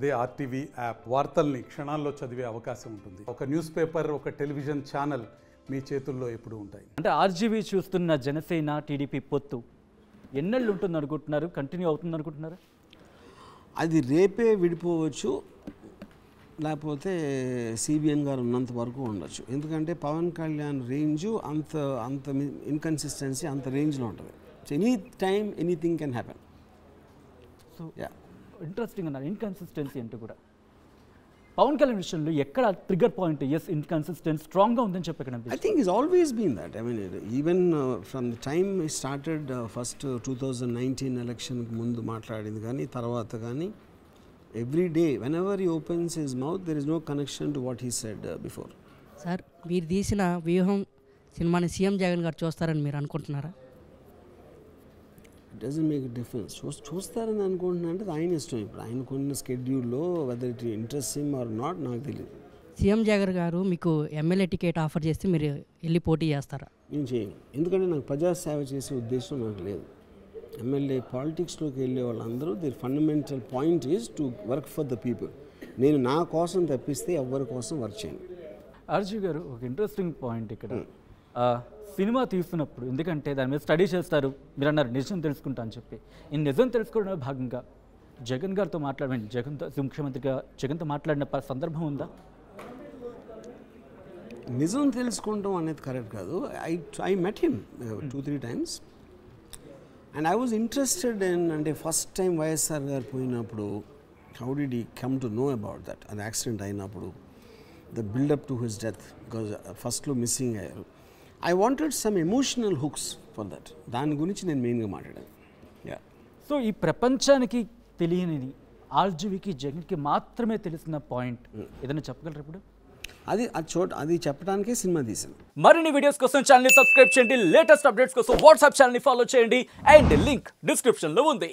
అదే RTV app వార్తల్ని క్షణాల్లో చదివే అవకాశం ఉంటుంది. ఒక న్యూస్ పేపర్, ఒక టెలివిజన్ ఛానల్ మీ చేతుల్లో ఎప్పుడూ ఉంటాయి. అంటే ఆర్జీవీ చూస్తున్న జనసేన టీడీపీ పొత్తు ఎన్నెళ్ళు ఉంటుంది అనుకుంటున్నారు? కంటిన్యూ అవుతుంది అనుకుంటున్నారు? అది రేపే విడిపోవచ్చు, లేకపోతే సిబిఎన్ గారు ఉన్నంత వరకు ఉండొచ్చు. ఎందుకంటే పవన్ కళ్యాణ్ రేంజు అంత ఇన్కన్సిస్టెన్సీ అంత రేంజ్లో ఉంటుంది. So any time anything can happen. So interesting అన్నారు ఇన్కన్సిస్టెన్సీ అంటే కూడా. పవన్ కళ్యాణ్ విషయంలో ఎక్కడ ట్రిగ్గర్ పాయింట్ ఎస్ ఇన్కన్సిస్టెంట్ స్ట్రాంగ్గా ఉందని చెప్పి ఇక్కడ I think is always been that. I mean even from the time started first 2019 ఎలక్షన్కి ముందు మాట్లాడింది కానీ తర్వాత కానీ every day whenever he opens his mouth there is no connection to what he said before. Sir, మీరు తీసిన వ్యూహం సినిమాని సీఎం జగన్ గారు చూస్తారని మీరు అనుకుంటున్నారా? It doesn't make difference. చూస్తారని అనుకుంటున్నా అంటే ఆయన ఇష్టం. ఇప్పుడు ఆయనకున్న స్కెడ్యూల్లో whether it interest him or not నాకు తెలియదు. సీఎం జగన్ గారు మీకు ఎమ్మెల్యే టికెట్ ఆఫర్ చేస్తే మీరు వెళ్ళి పోటీ చేస్తారా? నేను చేయను. ఎందుకంటే నాకు ప్రజాసేవ చేసే ఉద్దేశం నాకు లేదు. ఎమ్మెల్యే పాలిటిక్స్లోకి వెళ్ళే వాళ్ళందరూ their fundamental point is to work for the people. నేను నా కోసం తప్పిస్తే ఎవరి కోసం వర్క్ చేయను. ఆర్జీ గారు, ఒక ఇంట్రెస్టింగ్ పాయింట్ ఇక్కడ, సినిమా తీస్తున్నప్పుడు ఎందుకంటే దాని మీద స్టడీ చేస్తారు, మీరు అన్నారు నిజం తెలుసుకుంటా అని చెప్పి. ఈ నిజం తెలుసుకోవడంలో భాగంగా జగన్ గారితో మాట్లాడండి, ముఖ్యమంత్రిగా జగన్తో మాట్లాడిన సందర్భం ఉందా? నిజం తెలుసుకుంటాం అనేది కరెక్ట్ కాదు. I met him 2-3 times and I was interested in, అంటే ఫస్ట్ టైం వైఎస్ఆర్ గారు పోయినప్పుడు how did he come to know about that. అది యాక్సిడెంట్ అయినప్పుడు the buildup to his death, because ఫస్ట్లో మిస్సింగ్ అయ్యారు. I wanted some emotional hooks for that. దాని గురించి నేను మెయిన్గా మాట్లాడాను. యా. సో ఈ ప్రపంచానికి తెలియనిది ఆర్జీవీకి జగన్కి మాత్రమే తెలిసిన పాయింట్ ఏదైనా చెప్పగలరు ఇప్పుడు? అది చెప్పడానికే సినిమా తీసాను. మరిన్ని వీడియోస్ కోసం ఛానల్ ని సబ్స్క్రైబ్ చేయండి, లేటెస్ట్ అప్డేట్స్ కోసం వాట్సాప్ ఛానల్ ని ఫాలో చేయండి, అండ్ లింక్ డిస్క్రిప్షన్ లో ఉంది.